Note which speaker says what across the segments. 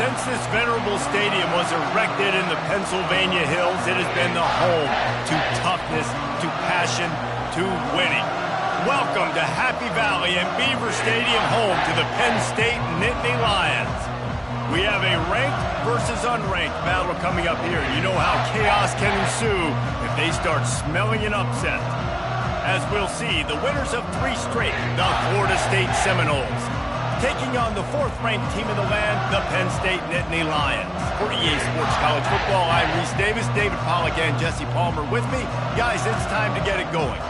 Speaker 1: Since this venerable stadium was erected in the Pennsylvania hills, it has been the home to toughness, to passion, to winning. Welcome to Happy Valley and Beaver Stadium, home to the Penn State Nittany Lions. We have a ranked versus unranked battle coming up here. You know how chaos can ensue if they start smelling an upset. As we'll see, the winners of 3 straight, the Florida State Seminoles, taking on the 4th-ranked team in the land, the Penn State Nittany Lions. For EA Sports College Football, I'm Reese Davis, David Pollack, and Jesse Palmer with me. Guys, it's time to get it going.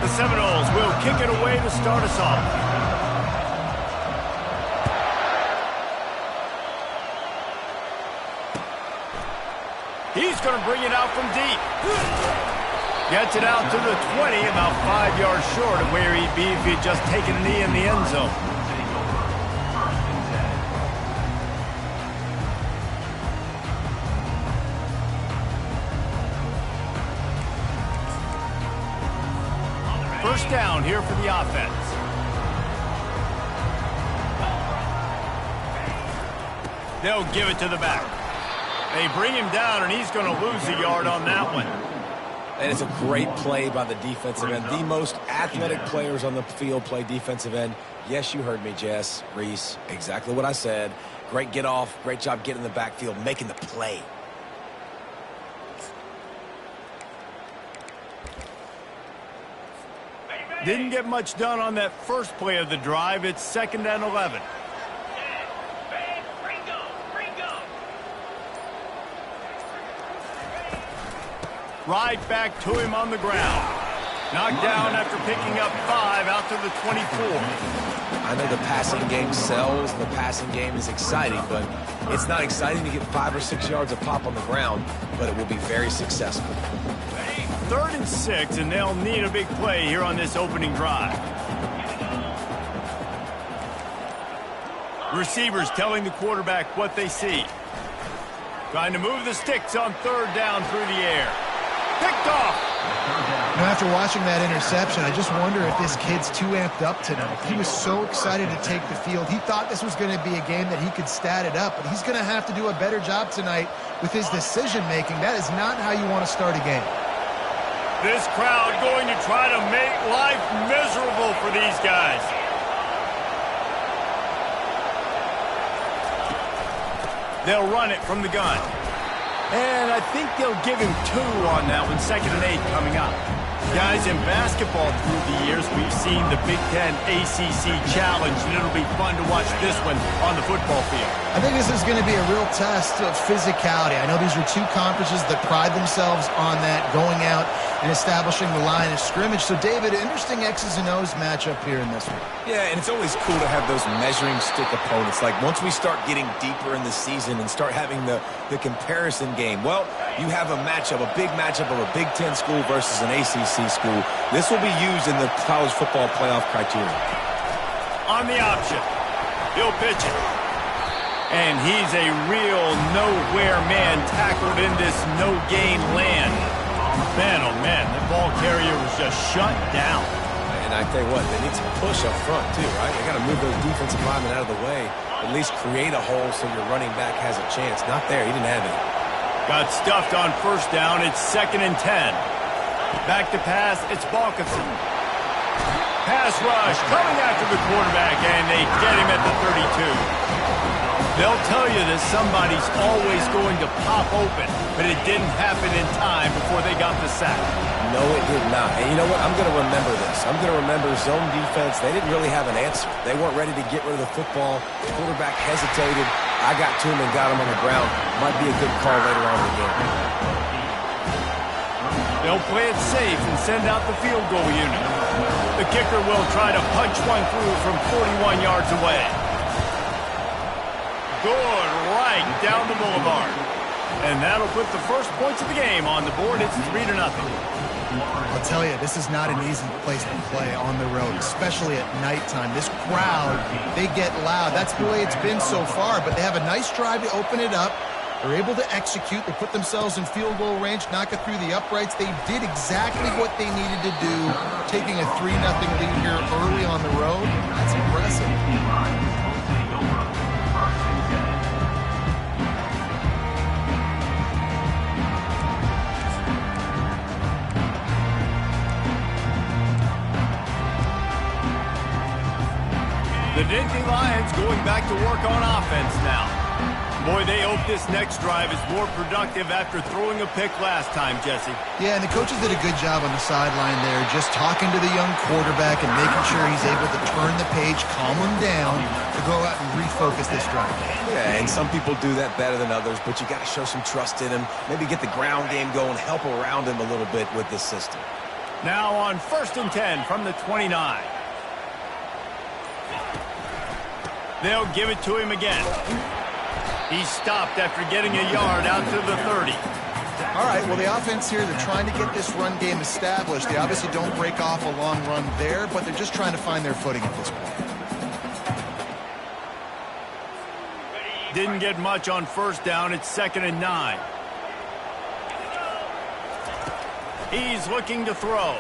Speaker 1: The Seminoles will kick it away to start us off. He's going to bring it out from deep. Gets it out to the 20, about 5 yards short of where he'd be if he'd just taken a knee in the end zone. First down here for the offense. They'll give it to the back. They bring him down, and he's going to lose a yard on that one.
Speaker 2: And it's a great play by the defensive end. The most athletic players on the field play defensive end. Yes, you heard me, Jess, Reese. Exactly what I said. Great get off. Great job getting in the backfield, making the play.
Speaker 1: Didn't get much done on that first play of the drive. It's 2nd and 11. Right back to him on the ground. Knocked down after picking up 5 out to the 24.
Speaker 2: I know the passing game sells, the passing game is exciting, but it's not exciting to get 5 or 6 yards of pop on the ground, but it will be very successful.
Speaker 1: 3rd and 6, and they'll need a big play here on this opening drive. Receivers telling the quarterback what they see. Trying to move the sticks on 3rd down through the air. Picked off.
Speaker 3: Now, after watching that interception, I just wonder if this kid's too amped up tonight. He was so excited to take the field. He thought this was going to be a game that he could stat it up, but he's going to have to do a better job tonight with his decision-making. That is not how you want to start a game.
Speaker 1: This crowd going to try to make life miserable for these guys. They'll run it from the gun. And I think they'll give him 2 on that one. 2nd and 8 coming up. Guys, in basketball through the years, we've seen the Big Ten ACC Challenge, and it'll be fun to watch this one on the football field.
Speaker 3: I think this is going to be a real test of physicality. I know these are 2 conferences that pride themselves on that, going out and establishing the line of scrimmage. So, David, interesting X's and O's matchup here in this one.
Speaker 2: Yeah, and it's always cool to have those measuring stick opponents. Like, once we start getting deeper in the season and start having the comparison game, well, you have a matchup, a big matchup of a Big Ten school versus an ACC school. This will be used in the college football playoff criteria.
Speaker 1: On the option, he'll pitch it. And he's a real nowhere man tackled in this no-gain land. Man, oh man, the ball carrier was just shut down.
Speaker 2: And I tell you what, they need some push up front too, right? They got to move those defensive linemen out of the way. At least create a hole so your running back has a chance. Not there, he didn't have it.
Speaker 1: Got stuffed on 1st down, it's 2nd and 10. Back to pass, it's Balkinson. Pass rush, coming after the quarterback, and they get him at the 32. They'll tell you that somebody's always going to pop open, but it didn't happen in time before they got the sack.
Speaker 2: No, it did not. And you know what? I'm going to remember this. I'm going to remember zone defense. They didn't really have an answer. They weren't ready to get rid of the football. The quarterback hesitated. I got to him and got him on the ground. Might be a good call later on in the game.
Speaker 1: They'll play it safe and send out the field goal unit. The kicker will try to punch one through from 41 yards away. Good, right down the boulevard. And that'll put the first points of the game on the board. It's 3-0.
Speaker 3: I'll tell you, this is not an easy place to play on the road, especially at nighttime. This crowd, they get loud. That's the way it's been so far, but they have a nice drive to open it up. They're able to execute. They put themselves in field goal range, knock it through the uprights. They did exactly what they needed to do, taking a 3-0 lead here early on the road. That's impressive.
Speaker 1: The Nittany Lions going back to work on offense now. Boy, they hope this next drive is more productive after throwing a pick last time, Jesse.
Speaker 3: Yeah, and the coaches did a good job on the sideline there, just talking to the young quarterback and making sure he's able to turn the page, calm him down, to go out and refocus this drive.
Speaker 2: Yeah, and some people do that better than others, but you got to show some trust in him, maybe get the ground game going, help around him a little bit with this system.
Speaker 1: Now on 1st and 10 from the 29. They'll give it to him again. He stopped after getting a yard out to the 30.
Speaker 3: All right, well, the offense here, they're trying to get this run game established. They obviously don't break off a long run there, but they're just trying to find their footing at this point.
Speaker 1: Didn't get much on 1st down. It's 2nd and 9. He's looking to throw.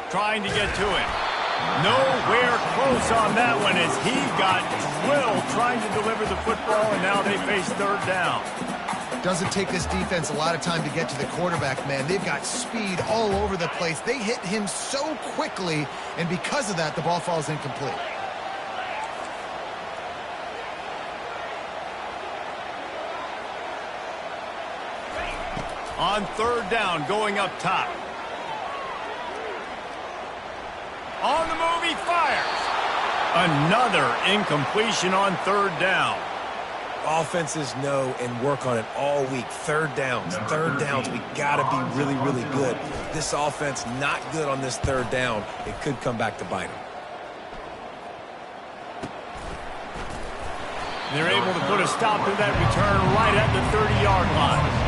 Speaker 1: Trying to get to him. Nowhere close on that one as he got drilled trying to deliver the football, and now they face 3rd down.
Speaker 3: Doesn't take this defense a lot of time to get to the quarterback, man. They've got speed all over the place. They hit him so quickly, and because of that, the ball falls incomplete.
Speaker 1: On 3rd down, going up top. On the move, he fires. Another incompletion on 3rd down.
Speaker 2: Offenses know and work on it all week. 3rd downs, we got to be really, really good. This offense not good on this 3rd down. It could come back to bite them.
Speaker 1: They're able to put a stop to that return right at the 30-yard line.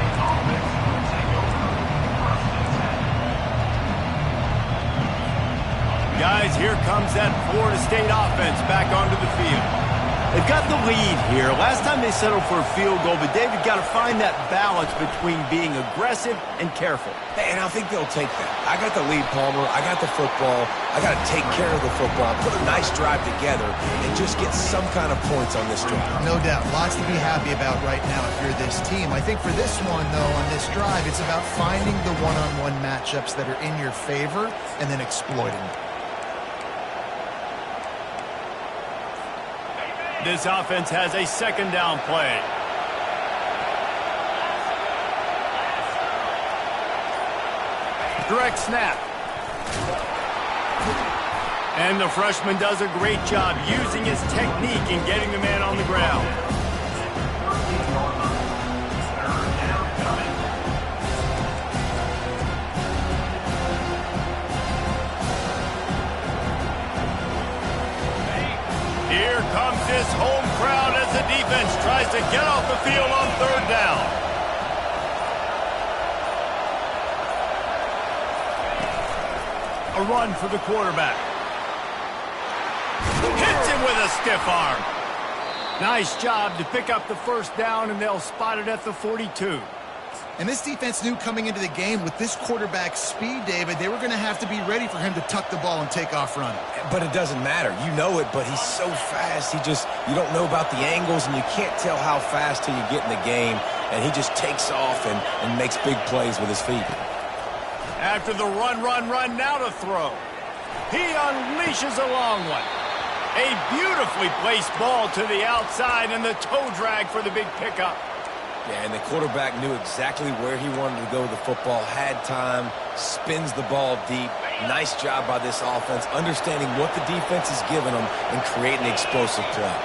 Speaker 1: Guys, here comes that Florida State offense back onto the field. They've got the lead here. Last time they settled for a field goal, but David got to find that balance between being aggressive and careful.
Speaker 2: And I think they'll take that. I got the lead, Palmer. I got the football. I got to take care of the football, put a nice drive together, and just get some kind of points on this drive.
Speaker 3: No doubt. Lots to be happy about right now if you're this team. I think for this one, though, on this drive, it's about finding the one-on-one matchups that are in your favor and then exploiting them.
Speaker 1: This offense has a 2nd down play. Direct snap. And the freshman does a great job using his technique and getting the man on the ground. Here comes this home crowd as the defense tries to get off the field on 3rd down. A run for the quarterback. Hits him with a stiff arm. Nice job to pick up the 1st down, and they'll spot it at the 42.
Speaker 3: And this defense knew coming into the game with this quarterback's speed, David, they were going to have to be ready for him to tuck the ball and take off running.
Speaker 2: But it doesn't matter. You know it, but he's so fast. You don't know about the angles, and you can't tell how fast till you get in the game. And he just takes off and makes big plays with his feet.
Speaker 1: After the run, now to throw. He unleashes a long one. A beautifully placed ball to the outside, and the toe drag for the big pickup.
Speaker 2: Yeah, and the quarterback knew exactly where he wanted to go with the football, had time, spins the ball deep. Nice job by this offense, understanding what the defense is giving them and creating explosive play.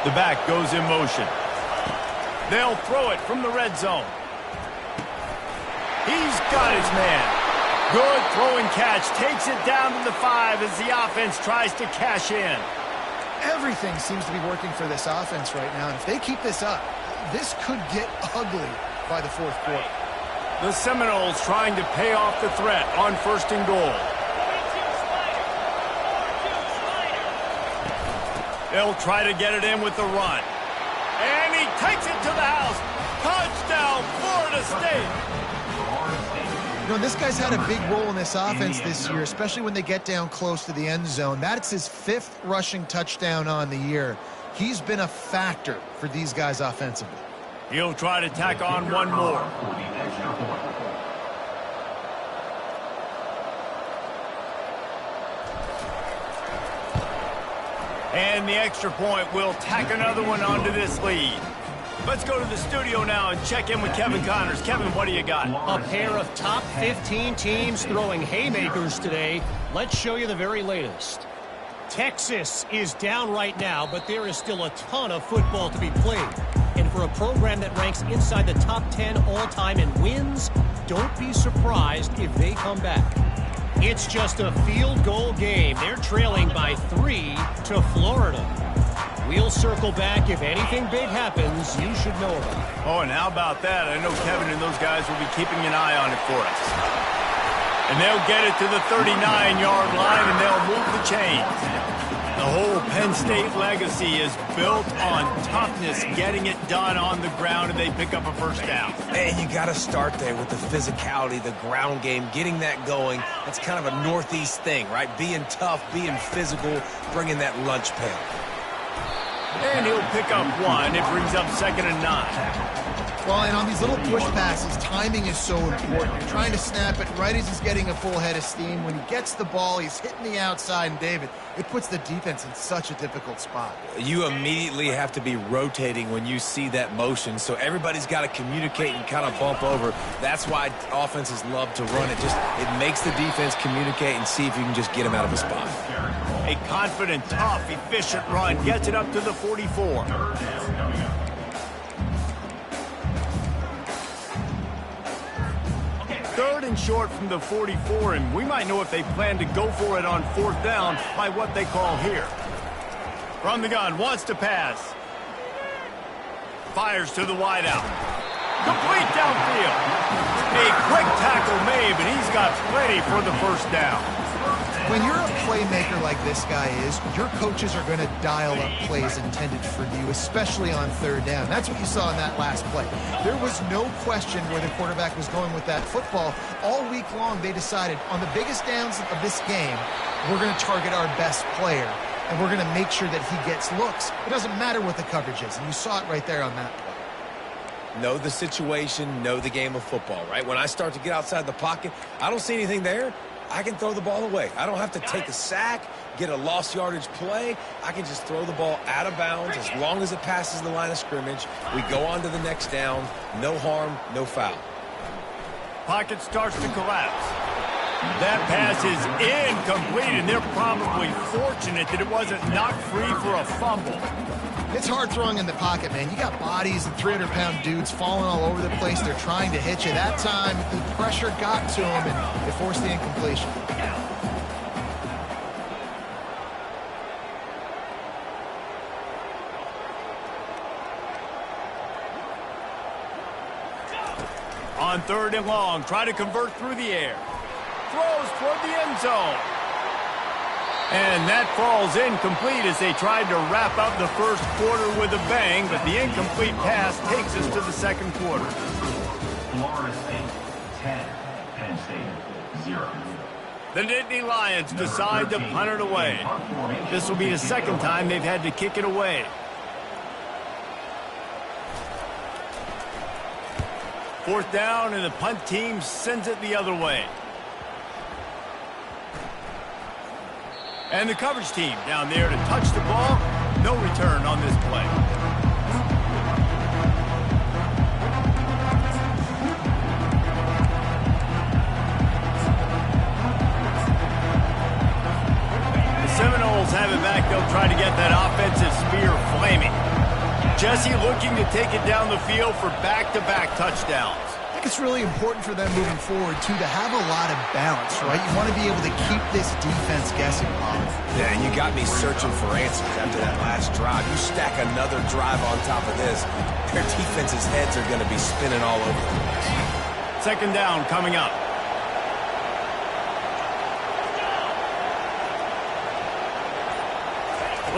Speaker 1: The back goes in motion. They'll throw it from the red zone. He's got his man. Good throwing catch. Takes it down to the 5 as the offense tries to cash in.
Speaker 3: Everything seems to be working for this offense right now, and if they keep this up, this could get ugly by the fourth quarter.
Speaker 1: The Seminoles trying to pay off the threat on 1st and goal. They'll try to get it in with the run. And he takes it to the house. Touchdown, Florida State.
Speaker 3: You know, this guy's had a big role in this offense this year, especially when they get down close to the end zone. That's his 5th rushing touchdown on the year. He's been a factor for these guys offensively.
Speaker 1: He'll try to tack on one more. And the extra point will tack another one onto this lead. Let's go to the studio now and check in with Kevin Connors. Kevin, what do you got?
Speaker 4: A pair of top 15 teams throwing haymakers today. Let's show you the very latest. Texas is down right now, but there is still a ton of football to be played. And for a program that ranks inside the top 10 all-time in wins, don't be surprised if they come back. It's just a field goal game. They're trailing by 3 to Florida. We'll circle back if anything big happens you should know about.
Speaker 1: Oh, and how about that? I know Kevin and those guys will be keeping an eye on it for us. And they'll get it to the 39-yard line, and they'll move the chains. The whole Penn State legacy is built on toughness, getting it done on the ground, and they pick up a first down.
Speaker 2: And you got to start there with the physicality, the ground game, getting that going. That's kind of a Northeast thing, right? Being tough, being physical, bringing that lunch pail.
Speaker 1: And he'll pick up one. It brings up 2nd and 9.
Speaker 3: Well, and on these little push passes, timing is so important. You're trying to snap it right as he's getting a full head of steam. When he gets the ball, he's hitting the outside, and David, it puts the defense in such a difficult spot.
Speaker 2: You immediately have to be rotating when you see that motion, so everybody's got to communicate and kind of bump over. That's why offenses love to run it. It makes the defense communicate and see if you can just get him out of a spot.
Speaker 1: A confident, tough, efficient run gets it up to the 44. Third and short from the 44, and we might know if they plan to go for it on 4th down by what they call here. From the gun, wants to pass. Fires to the wideout. Complete downfield. A quick tackle made, but he's got plenty for the first down.
Speaker 3: When you're a playmaker like this guy is, your coaches are going to dial up plays intended for you, especially on 3rd down. That's what you saw in that last play. There was no question where the quarterback was going with that football. All week long, they decided on the biggest downs of this game, we're going to target our best player, and we're going to make sure that he gets looks. It doesn't matter what the coverage is, and you saw it right there on that play.
Speaker 2: Know the situation, know the game of football, right? When I start to get outside the pocket, I don't see anything there. I can throw the ball away. I don't have to take a sack, get a lost yardage play. I can just throw the ball out of bounds as long as it passes the line of scrimmage. We go on to the next down. No harm, no foul.
Speaker 1: Pocket starts to collapse. That pass is incomplete, and they're probably fortunate that it wasn't knocked free for a fumble.
Speaker 3: It's hard throwing in the pocket, man. You got bodies and 300-pound dudes falling all over the place. They're trying to hit you. That time, the pressure got to him, and it forced the incompletion.
Speaker 1: On 3rd and long, try to convert through the air. Throws toward the end zone. And that falls incomplete as they tried to wrap up the first quarter with a bang, but the incomplete pass takes us to the 2nd quarter.
Speaker 5: Florida State 10, Penn State 0.
Speaker 1: The Nittany Lions decide to punt it away. This will be the 2nd time they've had to kick it away. Fourth down, and the punt team sends it the other way. And the coverage team down there to touch the ball. No return on this play. The Seminoles have it back. They'll try to get that offensive spear flaming. Jesse looking to take it down the field for back-to-back touchdowns.
Speaker 3: I think it's really important for them moving forward, too, to have a lot of balance, right? You want to be able to keep this defense guessing, Bob.
Speaker 2: Yeah, and you got me searching for answers after that last drive. You stack another drive on top of this, their defense's heads are going to be spinning all over the place.
Speaker 1: Second down coming up.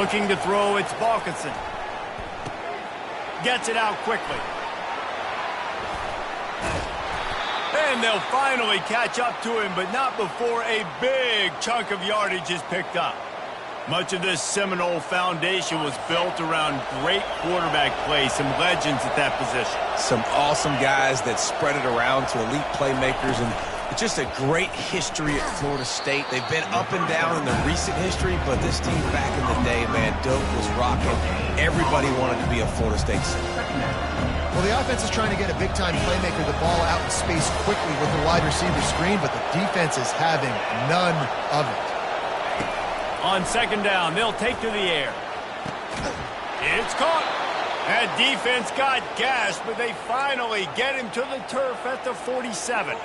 Speaker 1: Looking to throw, it's Balkinson. Gets it out quickly. And they'll finally catch up to him, but not before a big chunk of yardage is picked up. Much of this Seminole foundation was built around great quarterback play, some legends at that position.
Speaker 2: Some awesome guys that spread it around to elite playmakers, and it's just a great history at Florida State. They've been up and down in the recent history, but this team back in the day, man, Doak was rocking. Everybody wanted to be a Florida State center.
Speaker 3: Well, the offense is trying to get a big-time playmaker the ball out in space quickly with the wide receiver screen, but the defense is having none of it.
Speaker 1: On second down, they'll take to the air. It's caught. That defense got gashed, but they finally get him to the turf at the 47.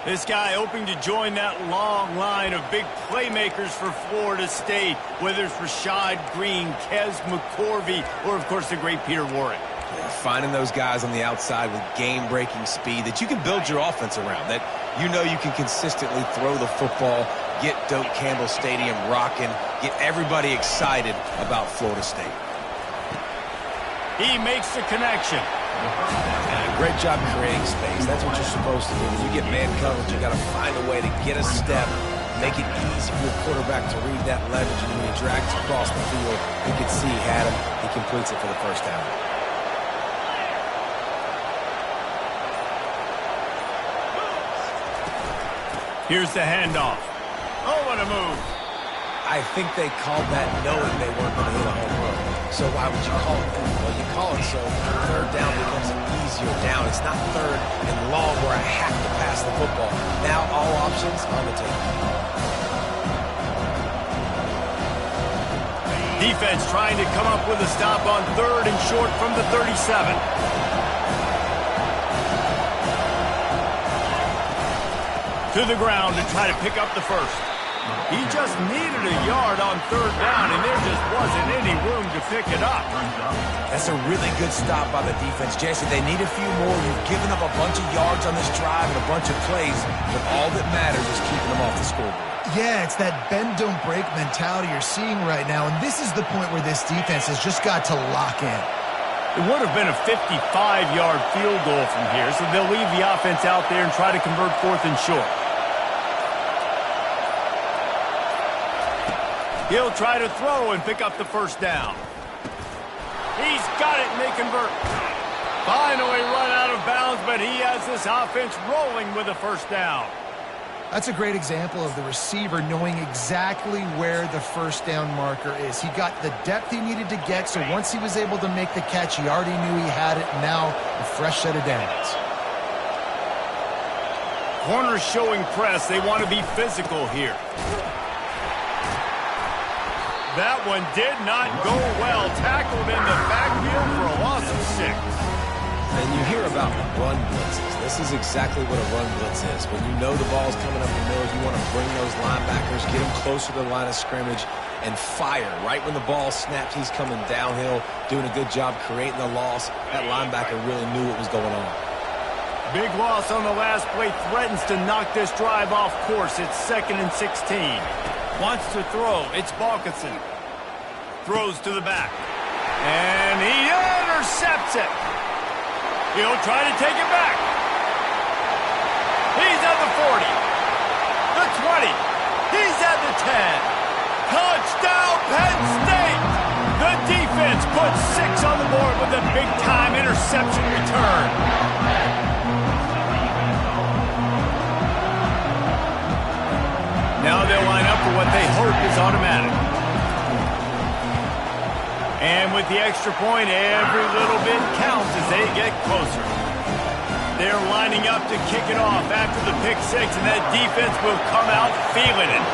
Speaker 1: This guy hoping to join that long line of big playmakers for Florida State, whether it's Rashad Green, Kez McCorvey, or, of course, the great Peter Warrick.
Speaker 2: Yeah, finding those guys on the outside with game-breaking speed that you can build your offense around, that you know you can consistently throw the football, get Doak Campbell Stadium rocking, get everybody excited about Florida State.
Speaker 1: He makes the connection.
Speaker 2: Great job creating space. That's what you're supposed to do. When you get man coverage, you got to find a way to get a step, make it easy for your quarterback to read that leverage, and when he drags across the field, you can see he had him. He completes it for the first down.
Speaker 1: Here's the handoff. Oh, what a move.
Speaker 2: I think they called that knowing they weren't going to hit a home run. So why would you call it that? Well, you call it so third down becomes an easier down. It's not third and long where I have to pass the football. Now all options on the table.
Speaker 1: Defense trying to come up with a stop on third and short from the 37. To the ground to try to pick up the first. He just needed a yard on third down, and there just wasn't any room to pick it up.
Speaker 2: That's a really good stop by the defense. Jason, they need a few more. You've given up a bunch of yards on this drive and a bunch of plays, but all that matters is keeping them off the scoreboard.
Speaker 3: Yeah, it's that bend, don't break mentality you're seeing right now, and this is the point where this defense has just got to lock in.
Speaker 1: It would have been a 55-yard field goal from here, so they'll leave the offense out there and try to convert fourth and short. He'll try to throw and pick up the first down. He's got it, and they convert. Finally run out of bounds, but he has this offense rolling with a first down.
Speaker 3: That's a great example of the receiver knowing exactly where the first down marker is. He got the depth he needed to get, so once he was able to make the catch, he already knew he had it. Now, a fresh set of downs.
Speaker 1: Corners showing press. They want to be physical here. That one did not go well. Tackled in the backfield for a loss of 6.
Speaker 2: And you hear about run blitzes. This is exactly what a run blitz is. When you know the ball's coming up the middle, you want to bring those linebackers, get them closer to the line of scrimmage, and fire. Right when the ball snaps, he's coming downhill, doing a good job creating the loss. That linebacker really knew what was going on.
Speaker 1: Big loss on the last play. Threatens to knock this drive off course. It's 2nd and 16. Wants to throw. It's Balkinson. Throws to the back. And he intercepts it. He'll try to take it back. He's at the 40. The 20. He's at the 10. Touchdown, Penn State! The defense puts 6 on the board with a big-time interception return. Now they'll line up for what they hope is automatic. And with the extra point, every little bit counts as they get closer. They're lining up to kick it off after the pick 6, and that defense will come out feeling it.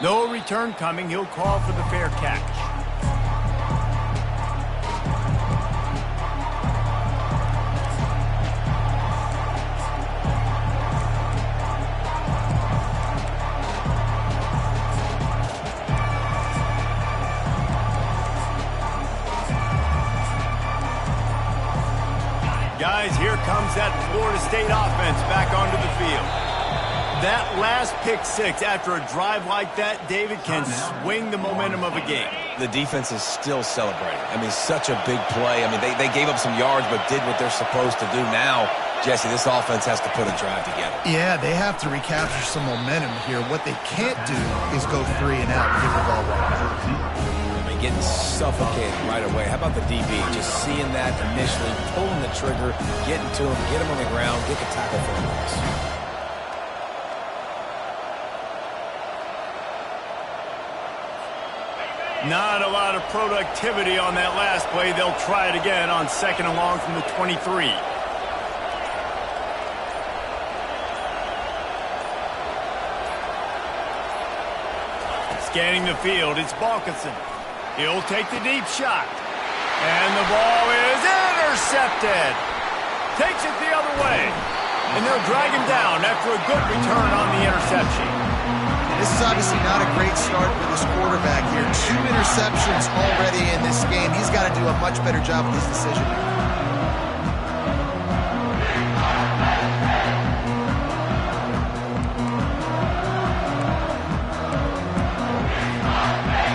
Speaker 1: No return coming. He'll call for the fair catch. brings that Florida State offense back onto the field. That last pick six after a drive like that, David, can swing the momentum of a game.
Speaker 2: The defense is still celebrating. I mean, such a big play. I mean, they gave up some yards but did what they're supposed to do. Now, Jesse, this offense has to put a drive together.
Speaker 3: Yeah, they have to recapture some momentum here. What they can't do is go 3 and out and give the ball right back.
Speaker 2: I mean, getting suffocated right away. How about the DB? Just seeing that initially, pulling the trigger, getting to him, get him on the ground, get the tackle for a loss.
Speaker 1: Not a lot of productivity on that last play. They'll try it again on 2nd and long from the 23. Scanning the field, it's Balkinson. He'll take the deep shot. And the ball is intercepted. Takes it the other way. And they'll drag him down after a good return on the interception.
Speaker 3: This is obviously not a great start for this quarterback here. 2 interceptions already in this game. He's got to do a much better job with his decision.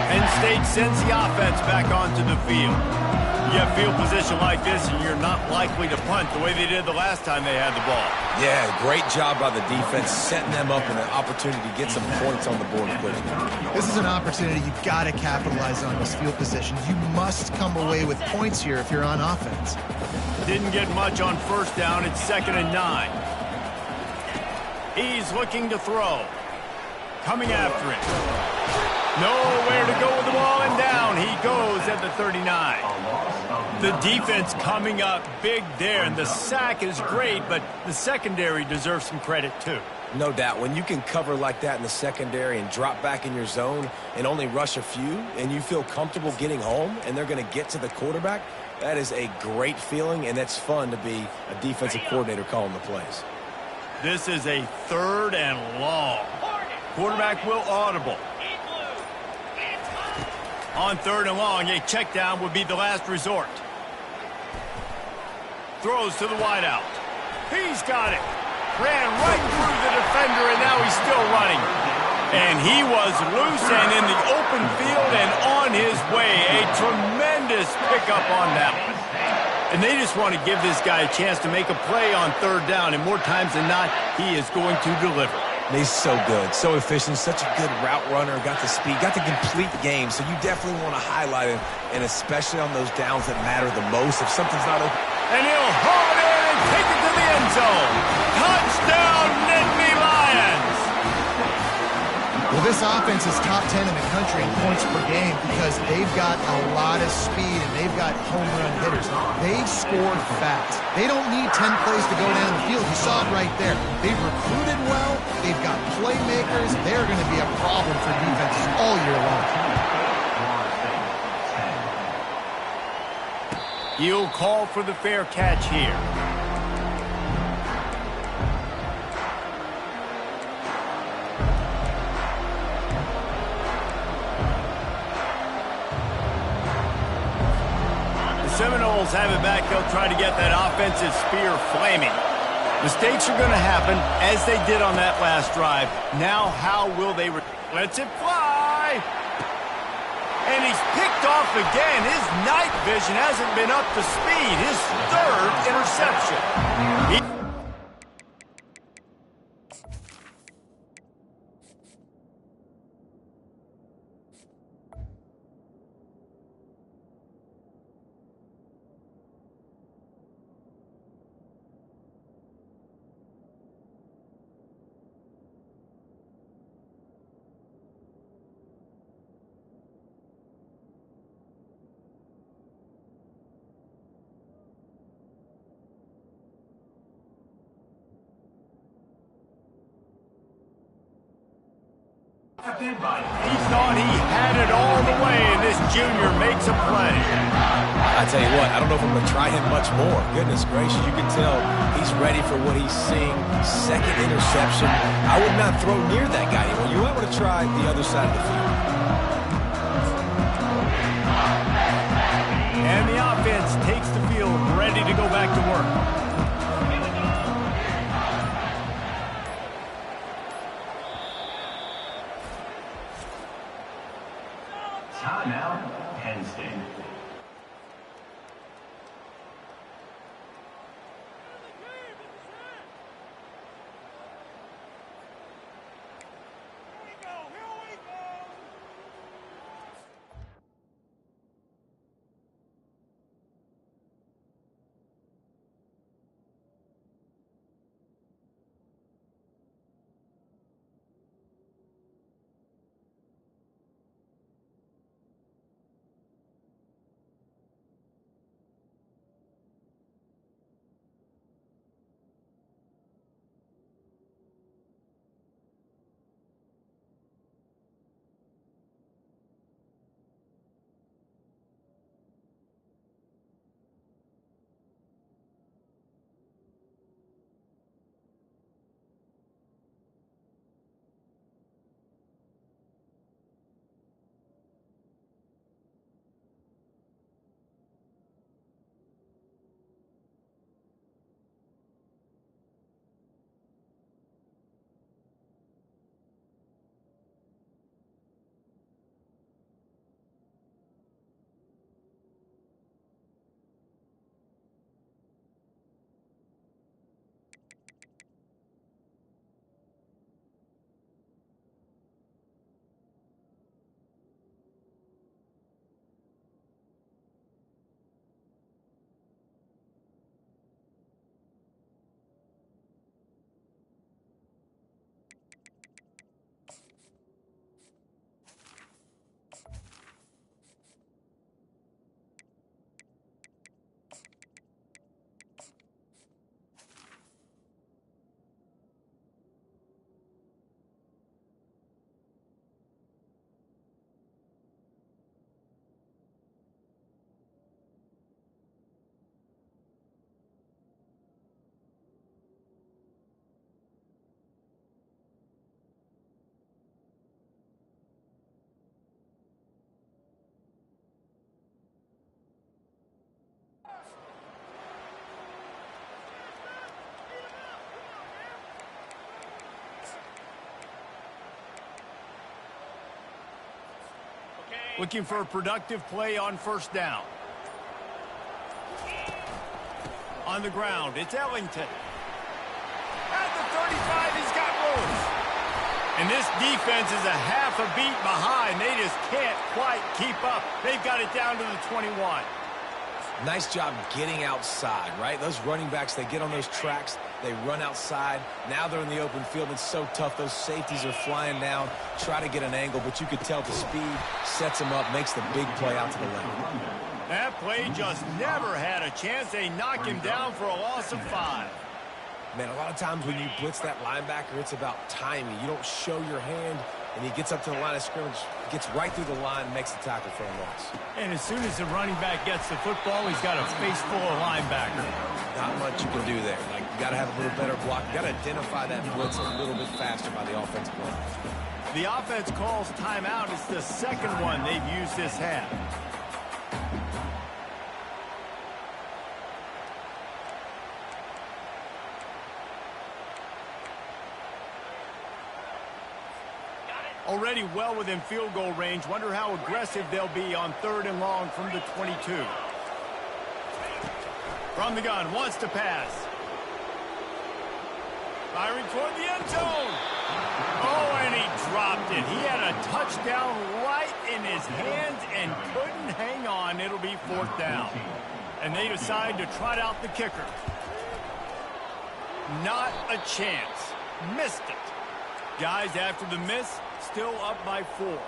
Speaker 1: Penn State sends the offense back onto the field. You have field position like this, and you're not likely to punt the way they did the last time they had the ball.
Speaker 2: Yeah, great job by the defense, setting them up in an opportunity to get some points on the board quickly.
Speaker 3: This is an opportunity you've got to capitalize on this field position. You must come away with points here if you're on offense.
Speaker 1: Didn't get much on 1st down. It's 2nd and 9. He's looking to throw. Coming after it. Nowhere to go with the ball, and down he goes at the 39. The defense coming up big there, and the sack is great, but the secondary deserves some credit too.
Speaker 2: No doubt. When you can cover like that in the secondary and drop back in your zone and only rush a few, and you feel comfortable getting home, and they're going to get to the quarterback, that is a great feeling, and it's fun to be a defensive coordinator calling the plays.
Speaker 1: This is a 3rd and long. Quarterback will audible. On 3rd and long, a check down would be the last resort. Throws to the wideout. He's got it. Ran right through the defender, and now he's still running. And he was loose and in the open field and on his way. A tremendous pickup on that one. And they just want to give this guy a chance to make a play on 3rd down, and more times than not, he is going to deliver.
Speaker 2: He's so good, so efficient, such a good route runner, got the speed, got the complete game, so you definitely want to highlight him, and especially on those downs that matter the most if something's not open.
Speaker 1: And he'll haul it in and take it to the end zone. Touchdown, Nittany Lions!
Speaker 3: Well, this offense is top 10 in the country in points per game because they've got a lot of speed and they've got home run hitters. They scored fast. They don't need 10 plays to go down the field. You saw it right there. They've recruited well. They've got playmakers. They're going to be a problem for defenses all year long.
Speaker 1: You'll call for the fair catch here. Seminoles have it back. They'll try to get that offensive spear flaming. Mistakes are going to happen, as they did on that last drive. Now, how will they... Lets it fly! And he's picked off again. His night vision hasn't been up to speed. His 3rd interception. He thought he had it all the way, and this junior makes a play.
Speaker 2: I tell you what, I don't know if I'm going to try him much more. Goodness gracious, you can tell he's ready for what he's seeing. 2nd interception. I would not throw near that guy anymore. You might want to try the other side of the field.
Speaker 1: And the offense takes the field, ready to go back to work. Looking for a productive play on first down. On the ground, it's Ellington. At the 35, he's got room. And this defense is a half a beat behind. They just can't quite keep up. They've got it down to the 21.
Speaker 2: Nice job getting outside, right? Those running backs, they get on those tracks, they run outside. Now they're in the open field. It's so tough. Those safeties are flying down, try to get an angle, but you could tell the speed sets them up, makes the big play out to the left.
Speaker 1: That play just never had a chance. They knock him down for a loss of 5.
Speaker 2: Man, a lot of times when you blitz that linebacker, it's about timing. You don't show your hand, and he gets up to the line of scrimmage, gets right through the line, and makes the tackle for a loss.
Speaker 1: And as soon as the running back gets the football, he's got a face full of linebacker.
Speaker 2: Not much you can do there. Like, you got to have a little better block. You got to identify that blitz a little bit faster by the offensive line.
Speaker 1: The offense calls timeout. It's the second one they've used this half. Already well within field goal range. Wonder how aggressive they'll be on 3rd and long from the 22. From the gun, wants to pass. Firing toward the end zone. Oh, and he dropped it. He had a touchdown right in his hands and couldn't hang on. It'll be 4th down. And they decide to trot out the kicker. Not a chance. Missed it. Guys, after the miss, still up by 4.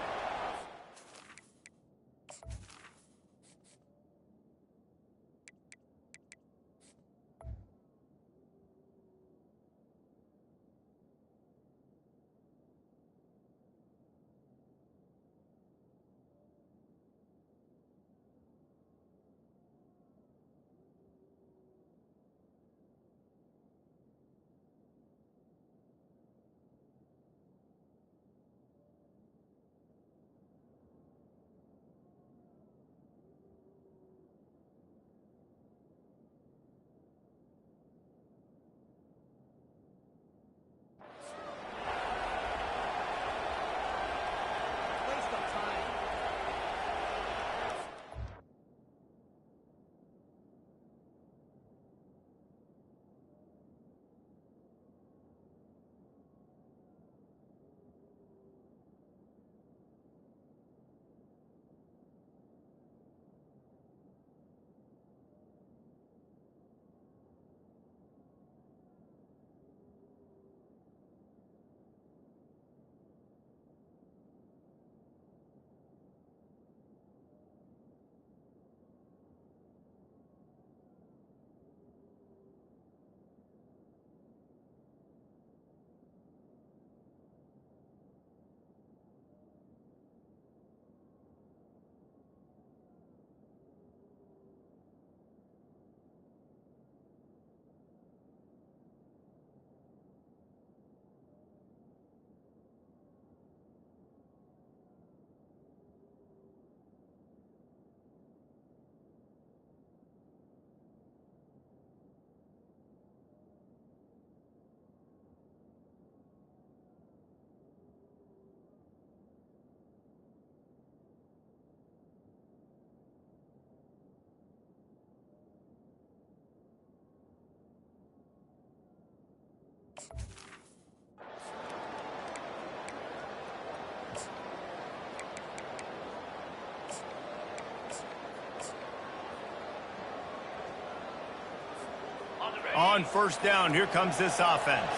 Speaker 1: On 1st down, here comes this offense.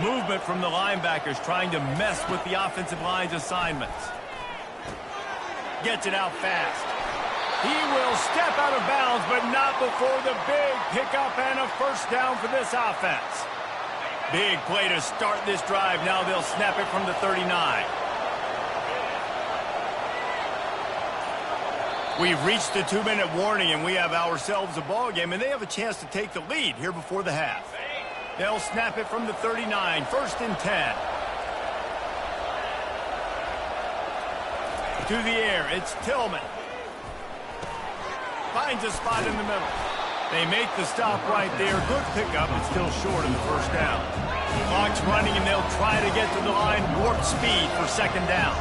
Speaker 1: Movement from the linebackers trying to mess with the offensive line's assignments. Gets it out fast. He will step out of bounds, but not before the big pickup and a 1st down for this offense. Big play to start this drive. Now they'll snap it from the 39. We've reached the 2-minute warning, and we have ourselves a ball game, and they have a chance to take the lead here before the half. They'll snap it from the 39, 1st and 10. To the air, it's Tillman. Finds a spot in the middle. They make the stop right there. Good pickup, but still short of the 1st down. Clock's running, and they'll try to get to the line, warp speed for 2nd down.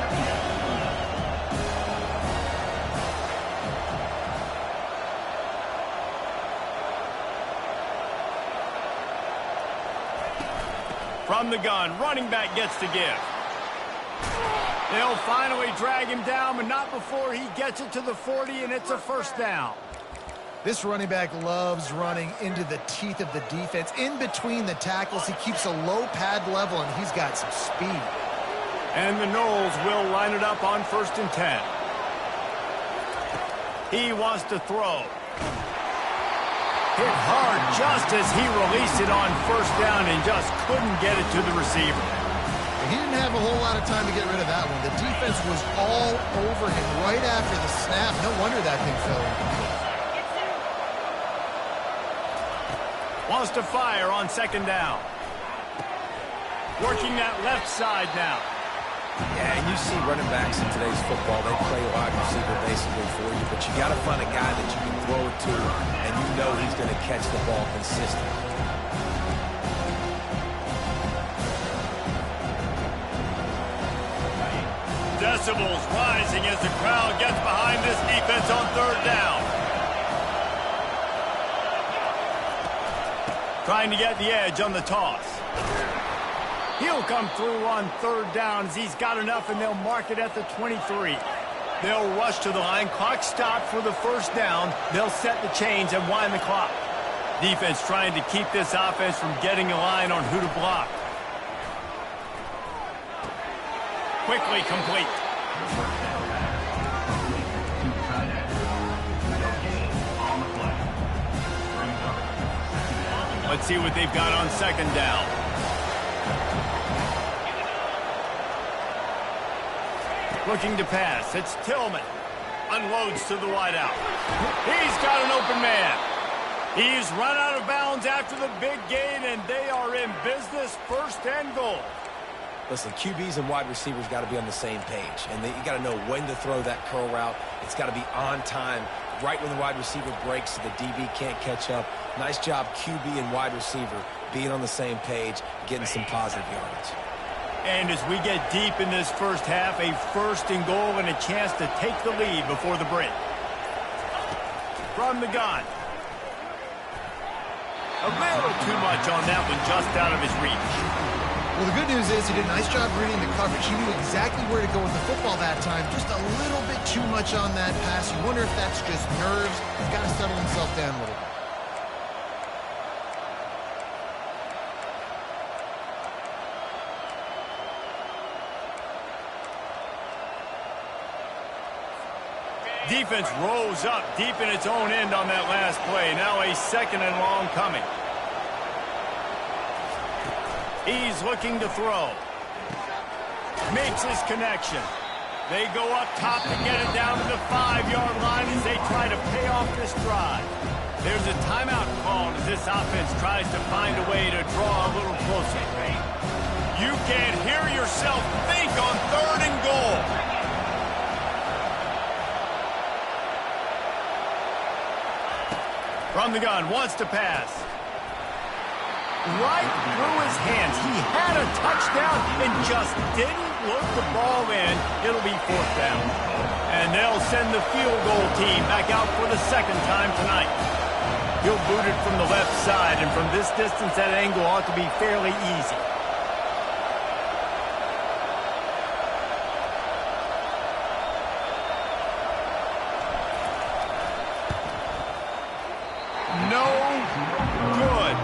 Speaker 1: From the gun, running back gets to give. They'll finally drag him down, but not before he gets it to the 40, and it's a first down.
Speaker 3: This running back loves running into the teeth of the defense. In between the tackles, he keeps a low pad level, and he's got some speed.
Speaker 1: And the Knowles will line it up on 1st and 10. He wants to throw. Hit hard just as he released it on 1st down and just couldn't get it to the receiver.
Speaker 3: He didn't have a whole lot of time to get rid of that one. The defense was all over him right after the snap. No wonder that thing fell incomplete.
Speaker 1: Wants to fire on 2nd down. Working that left side now.
Speaker 2: Yeah, and you see running backs in today's football, they play wide receiver basically for you, but you got to find a guy that you can throw it to, and you know he's going to catch the ball consistently.
Speaker 1: Decibels rising as the crowd gets behind this defense on 3rd down. Trying to get the edge on the toss. He'll come through on 3rd down as he's got enough, and they'll mark it at the 23. They'll rush to the line. Clock stopped for the 1st down. They'll set the chains and wind the clock. Defense trying to keep this offense from getting a line on who to block. Quickly complete. Let's see what they've got on 2nd down. Looking to pass. It's Tillman. Unloads to the wideout. He's got an open man. He's run out of bounds after the big gain, and they are in business. 1st and goal.
Speaker 2: Listen, QBs and wide receivers got to be on the same page, and you got to know when to throw that curl route. It's got to be on time, right when the wide receiver breaks so the DB can't catch up. Nice job, QB and wide receiver, being on the same page, getting some positive yardage.
Speaker 1: And as we get deep in this 1st half, a 1st and goal and a chance to take the lead before the break. From the gun. A little too much on that one, just out of his reach.
Speaker 3: Well, the good news is he did a nice job reading the coverage. He knew exactly where to go with the football that time. Just a little bit too much on that pass. You wonder if that's just nerves. He's got to settle himself down a little bit.
Speaker 1: Defense rose up deep in its own end on that last play. Now a 2nd and long coming. He's looking to throw. Makes his connection. They go up top to get it down to the 5-yard line as they try to pay off this drive. There's a timeout called as this offense tries to find a way to draw a little closer. You can't hear yourself think on 3rd and goal. From the gun, wants to pass. Right through his hands. He had a touchdown and just didn't look the ball in. It'll be 4th down. And they'll send the field goal team back out for the 2nd time tonight. He'll boot it from the left side, and from this distance, that angle ought to be fairly easy. No good.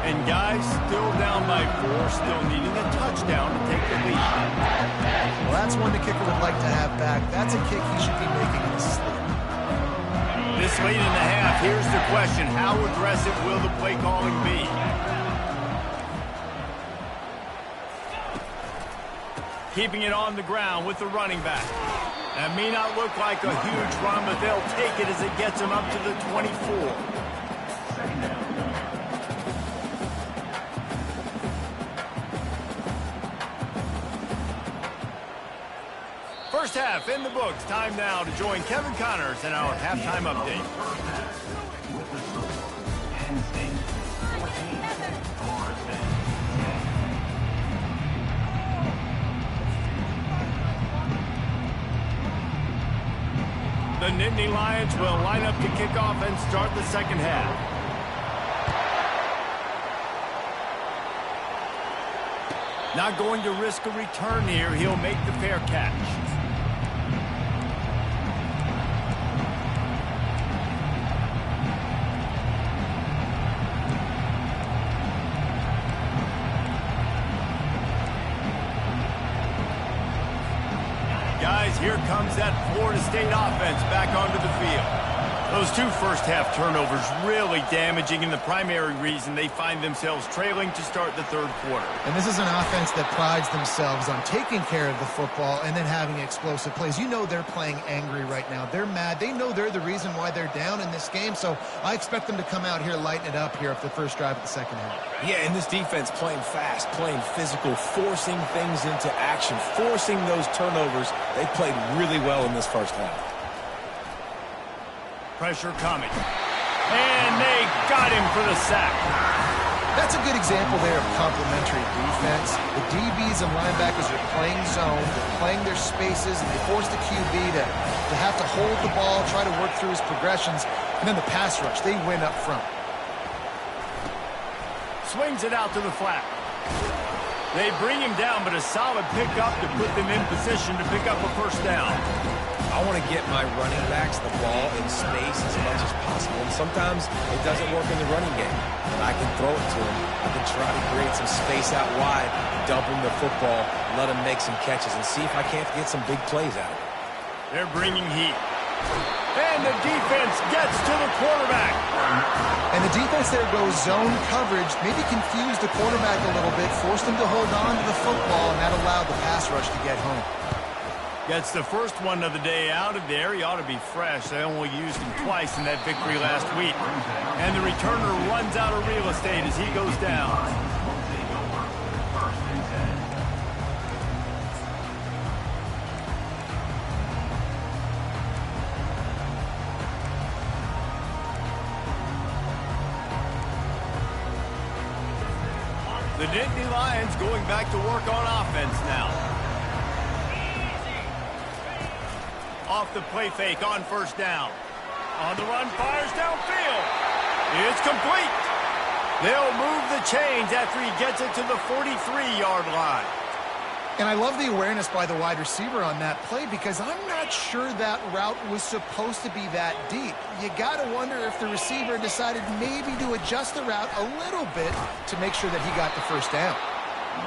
Speaker 1: And guys, still down by 4, still needing a touchdown to take the lead.
Speaker 3: Well, that's one the kicker would like to have back. That's a kick he should be making in his sleep.
Speaker 1: This late in the half, here's the question. How aggressive will the play calling be? Keeping it on the ground with the running back. That may not look like a huge run, but they'll take it as it gets them up to the 24. First half in the books. Time now to join Kevin Connors in our halftime update.
Speaker 5: With the score, Penn State 14, Florida State 10.
Speaker 1: The Nittany Lions will line up to kick off and start the 2nd half. Not going to risk a return here. He'll make the fair catch. Guys, here comes that Florida State offense back onto the field. Those two first-half turnovers really damaging, and the primary reason they find themselves trailing to start the third quarter.
Speaker 3: And this is an offense that prides themselves on taking care of the football and then having explosive plays. You know they're playing angry right now. They're mad. They know they're the reason why they're down in this game, so I expect them to come out here, lighten it up here after the first drive of the second half.
Speaker 2: Yeah, and this defense playing fast, playing physical, forcing things into action, forcing those turnovers. They played really well in this first half.
Speaker 1: Pressure coming. And they got him for the sack.
Speaker 3: That's a good example there of complementary defense. The DBs and linebackers are playing zone, they're playing their spaces, and they force the QB to have to hold the ball, try to work through his progressions, and then the pass rush, they win up front.
Speaker 1: Swings it out to the flat. They bring him down, but a solid pickup to put them in position to pick up a first down.
Speaker 2: I want to get my running backs the ball in space as much as possible. And sometimes it doesn't work in the running game. But I can throw it to them. I can try to create some space out wide, dump him the football, let him make some catches, and see if I can't get some big plays out of it.
Speaker 1: They're bringing heat. And the defense gets to the quarterback.
Speaker 3: And the defense there goes zone coverage, maybe confused the quarterback a little bit, forced him to hold on to the football, and that allowed the pass rush to get home.
Speaker 1: Gets the first one of the day out of there. He ought to be fresh. They only used him twice in that victory last week. And the returner runs out of real estate as he goes down. The Nittany Lions going back to work on offense now. Off the play fake on first down. On the run, fires downfield. It's complete. They'll move the chains after he gets it to the 43-yard line.
Speaker 3: And I love the awareness by the wide receiver on that play because I'm not sure that route was supposed to be that deep. You got to wonder if the receiver decided maybe to adjust the route a little bit to make sure that he got the first down.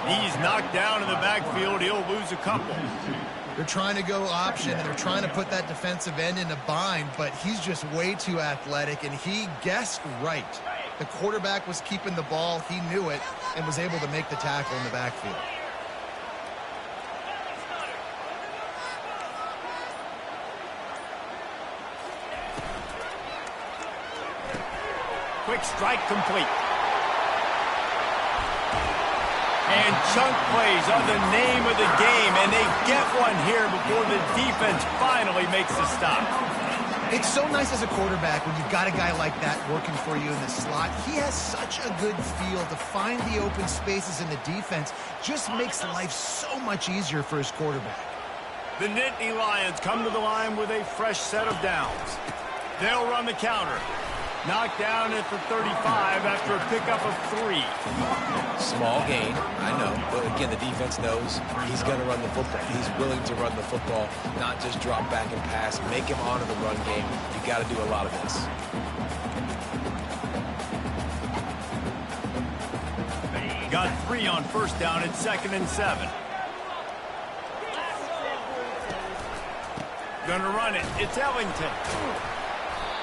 Speaker 1: He's knocked down in the backfield. He'll lose a couple.
Speaker 3: They're trying to go option, and they're trying to put that defensive end in a bind, but he's just way too athletic, and he guessed right. The quarterback was keeping the ball. He knew it and was able to make the tackle in the backfield.
Speaker 1: Quick strike complete. And chunk plays are the name of the game, and they get one here before the defense finally makes the stop.
Speaker 3: It's so nice as a quarterback when you've got a guy like that working for you in the slot. He has such a good feel to find the open spaces in the defense. Just makes life so much easier for his quarterback.
Speaker 1: The Nittany Lions come to the line with a fresh set of downs. They'll run the counter. Knocked down at the 35 after a pickup of 3.
Speaker 2: Small gain, I know. But again, the defense knows he's going to run the football. He's willing to run the football, not just drop back and pass. Make him honor the run game. You got to do a lot of this.
Speaker 1: Got 3 on first down at 2nd and 7. Gonna run it. It's Ellington.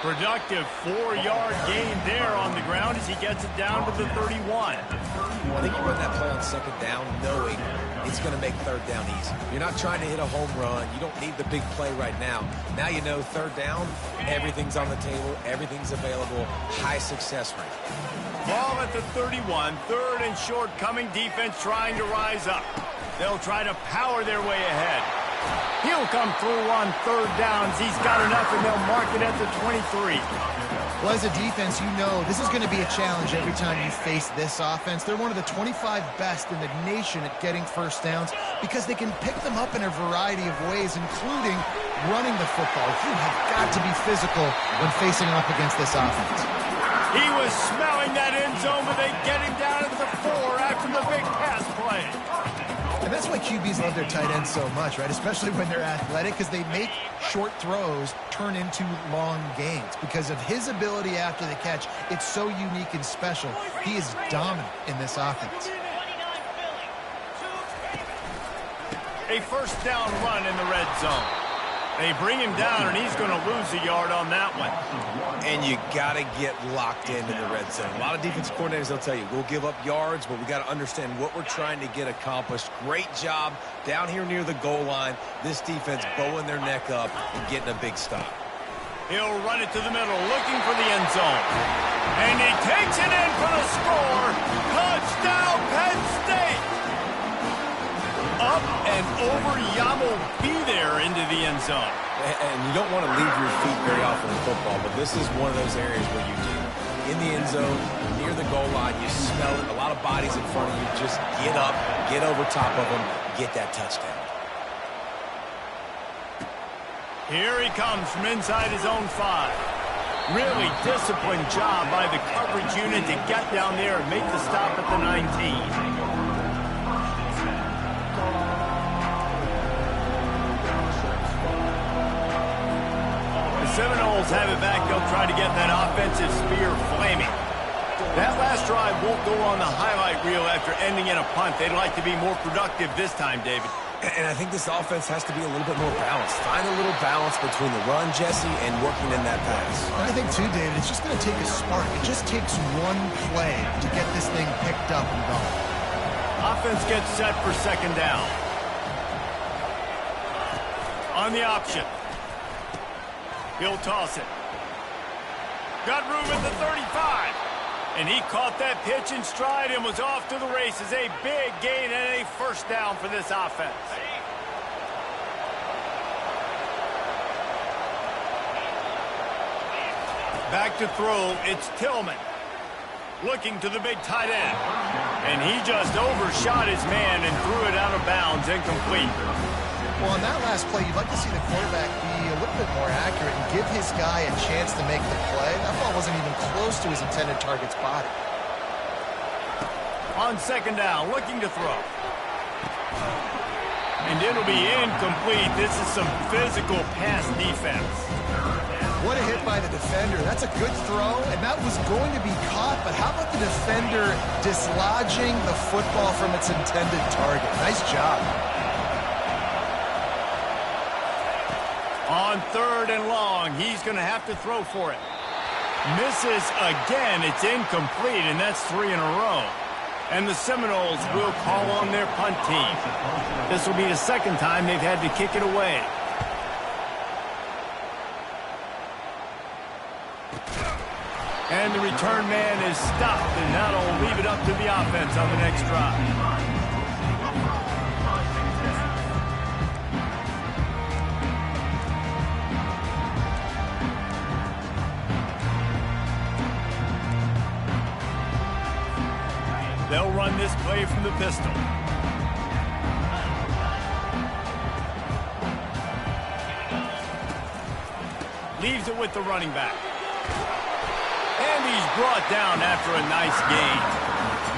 Speaker 1: Productive 4-yard gain there on the ground as he gets it down to the 31.
Speaker 2: I think you run that play on second down knowing it's going to make third down easy. You're not trying to hit a home run. You don't need the big play right now. Now you know third down, everything's on the table, everything's available, high success rate.
Speaker 1: Ball at the 31, third and short, coming defense trying to rise up. They'll try to power their way ahead. He'll come through on third downs. He's got enough, and they'll mark it at the 23.
Speaker 3: Well, as a defense, you know this is going to be a challenge every time you face this offense. They're one of the 25 best in the nation at getting first downs because they can pick them up in a variety of ways, including running the football. You have got to be physical when facing up against this offense.
Speaker 1: He was smelling that end zone, but they get him down to the 4 after the big pass play.
Speaker 3: love their tight ends so much, right? Especially when they're athletic, because they make short throws turn into long gains. Because of his ability after the catch, it's so unique and special. He is dominant in this offense.
Speaker 1: A first down run in the red zone. They bring him down, and he's going to lose a yard on that one.
Speaker 2: And you got to get locked into the red zone. A lot of defense coordinators, they'll tell you, we'll give up yards, but we got to understand what we're trying to get accomplished. Great job down here near the goal line. This defense bowing their neck up and getting a big stop.
Speaker 1: He'll run it to the middle, looking for the end zone. And he takes it in for the score. Touchdown, Penn State! Up and over, Yamo be there into the end zone.
Speaker 2: And you don't want to leave your feet very often in football, but this is one of those areas where you do. In the end zone, near the goal line, you smell it. A lot of bodies in front of you. Just get up, get over top of them, get that touchdown.
Speaker 1: Here he comes from inside his own 5. Really disciplined job by the coverage unit to get down there and make the stop at the 19. Seminoles have it back. They'll try to get that offensive spear flaming. That last drive won't go on the highlight reel after ending in a punt. They'd like to be more productive this time, David.
Speaker 2: And I think this offense has to be a little bit more balanced. Find a little balance between the run, Jesse, and working in that pass.
Speaker 3: I think, too, David, it's just going to take a spark. It just takes one play to get this thing picked up and going.
Speaker 1: Offense gets set for second down. On the option. He'll toss it. Got room at the 35. And he caught that pitch in stride and was off to the races. A big gain and a first down for this offense. Back to throw, it's Tillman. Looking to the big tight end. And he just overshot his man and threw it out of bounds, incomplete.
Speaker 3: Well, on that last play, you'd like to see the quarterback be a little bit more accurate and give his guy a chance to make the play. That ball wasn't even close to his intended target's body.
Speaker 1: On second down, looking to throw. And it'll be incomplete. This is some physical pass defense.
Speaker 3: What a hit by the defender. That's a good throw, and that was going to be caught, but how about the defender dislodging the football from its intended target? Nice job.
Speaker 1: On third and long, he's going to have to throw for it. Misses again. It's incomplete, and that's 3 in a row. And the Seminoles will call on their punt team. This will be the second time they've had to kick it away. And the return man is stopped, and that'll leave it up to the offense on the next drive. They'll run this play from the pistol. Leaves it with the running back. And he's brought down after a nice gain.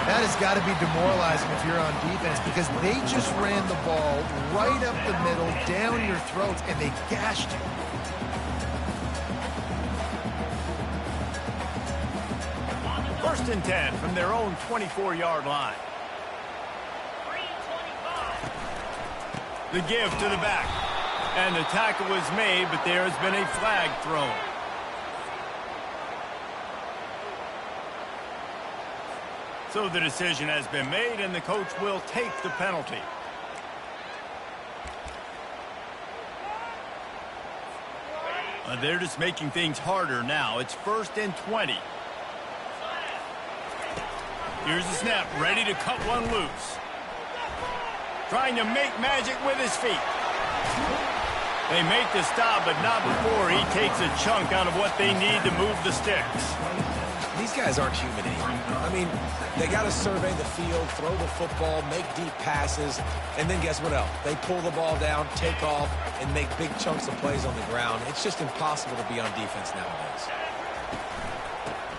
Speaker 3: That has got to be demoralizing if you're on defense because they just ran the ball right up the middle, down your throats, and they gashed you.
Speaker 1: First and 10 from their own 24-yard line. The give to the back. And the tackle was made, but there has been a flag thrown. So the decision has been made, and the coach will take the penalty. They're just making things harder now. It's first and 20. Here's the snap, ready to cut one loose. Trying to make magic with his feet. They make the stop, but not before he takes a chunk out of what they need to move the sticks.
Speaker 2: These guys aren't human anymore. I mean, they got to survey the field, throw the football, make deep passes, and then guess what else? They pull the ball down, take off, and make big chunks of plays on the ground. It's just impossible to be on defense nowadays.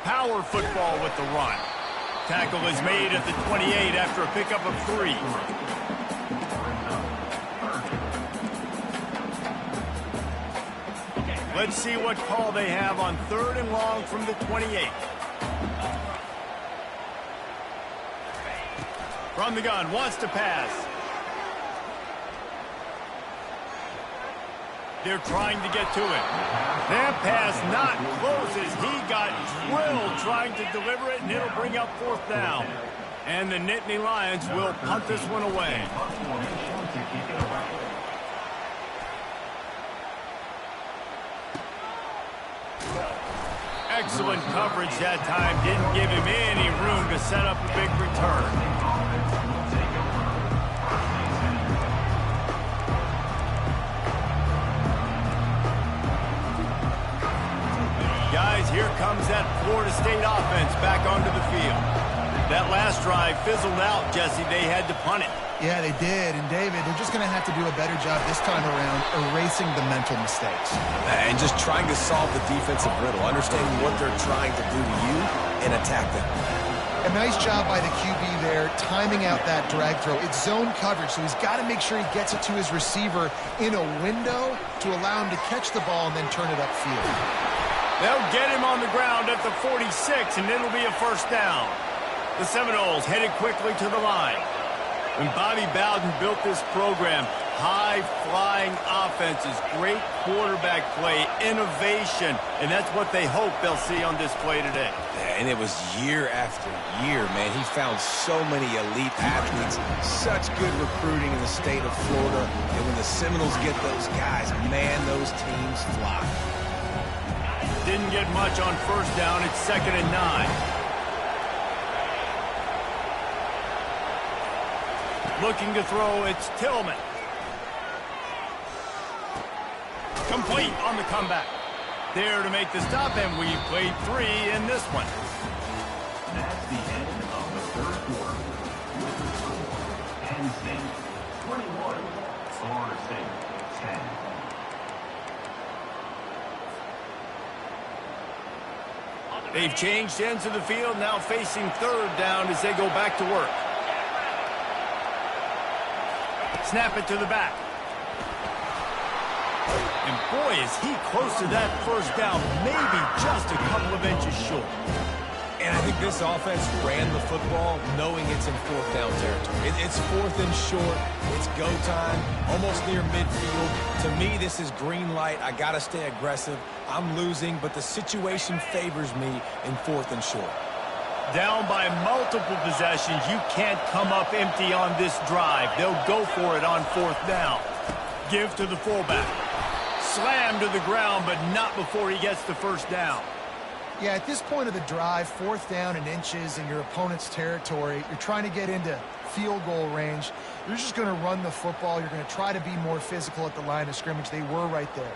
Speaker 1: Power football with the run. Tackle is made at the 28 after a pickup of 3. Let's see what call they have on 3rd and long from the 28. From the gun, wants to pass. They're trying to get to it. That pass not closes. He got drilled trying to deliver it, and it'll bring up 4th down. And the Nittany Lions will punt this one away. Excellent coverage that time. Didn't give him any room to set up a big return. Guys, here comes that Florida State offense back onto the field. That last drive fizzled out, Jesse. They had to punt it.
Speaker 3: Yeah, they did. And, David, they're just going to have to do a better job this time around erasing the mental mistakes.
Speaker 2: And just trying to solve the defensive riddle, understanding what they're trying to do to you and attack them.
Speaker 3: A nice job by the QB there, timing out that drag throw. It's zone coverage, so he's got to make sure he gets it to his receiver in a window to allow him to catch the ball and then turn it upfield.
Speaker 1: They'll get him on the ground at the 46, and it'll be a 1st down. The Seminoles headed quickly to the line. When Bobby Bowden built this program, high-flying offenses, great quarterback play, innovation, and that's what they hope they'll see on display today.
Speaker 2: Yeah, and it was year after year, man. He found so many elite athletes, such good recruiting in the state of Florida, and when the Seminoles get those guys, man, those teams fly.
Speaker 1: Didn't get much on 1st down. It's 2nd and 9. Looking to throw, it's Tillman. Complete on the comeback. There to make the stop, and we played 3 in this one.
Speaker 5: That's the end of the 3rd quarter. With the score, Penn State 21, Florida State 10.
Speaker 1: They've changed ends of the field, now facing 3rd down as they go back to work. Snap it to the back. And boy, is he close to that 1st down, maybe just a couple of inches short.
Speaker 2: And I think this offense ran the football knowing it's in 4th down territory. It's 4th and short. It's go time, almost near midfield. To me, this is green light. I got to stay aggressive. I'm losing, but the situation favors me in 4th and short.
Speaker 1: Down by multiple possessions, you can't come up empty on this drive. They'll go for it on 4th down. Give to the fullback. Slam to the ground, but not before he gets the 1st down.
Speaker 3: Yeah, at this point of the drive, 4th down and inches in your opponent's territory, you're trying to get into field goal range. You're just going to run the football. You're going to try to be more physical at the line of scrimmage. They were right there.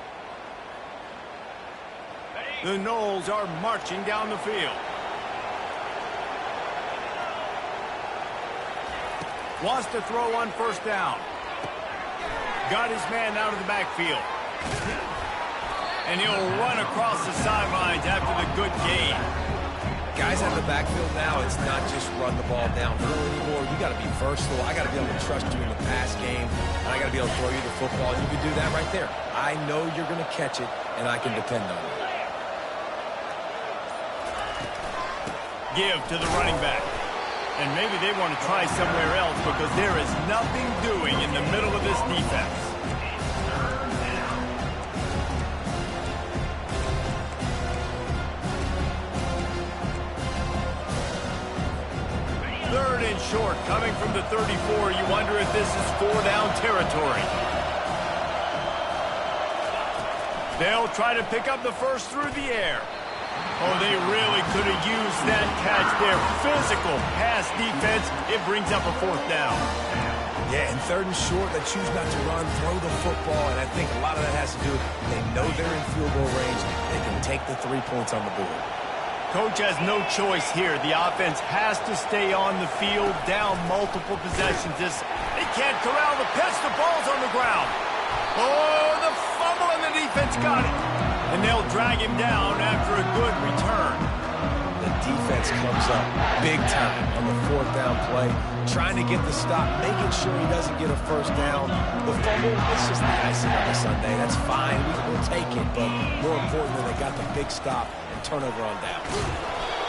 Speaker 1: The Noles are marching down the field. Wants to throw on 1st down. Got his man out of the backfield. And he'll run across the sidelines after the good gain.
Speaker 2: Guys out of the backfield now, it's not just run the ball downfield anymore. You got to be versatile. I got to be able to trust you in the pass game, and I got to be able to throw you the football. You can do that right there. I know you're going to catch it, and I can depend on it.
Speaker 1: Give to the running back. And maybe they want to try somewhere else because there is nothing doing in the middle of this defense. Third and short, coming from the 34. You wonder if this is 4-down territory. They'll try to pick up the 1st through the air. Oh, they really could have used that catch there. Physical pass defense. It brings up a 4th down.
Speaker 2: Yeah, and 3rd and short, they choose not to run, throw the football, and I think a lot of that has to do with they know they're in field goal range. They can take the 3 points on the board.
Speaker 1: Coach has no choice here. The offense has to stay on the field, down multiple possessions. They can't corral the pitch. The ball's on the ground. Oh, the fumble, and the defense got it. And they'll drag him down after a good return.
Speaker 2: The defense comes up big time on the 4th down play, trying to get the stop, making sure he doesn't get a first down. The fumble, it's just the icing on the Sunday. That's fine. We'll take it. But more importantly, they got the big stop and turnover on downs.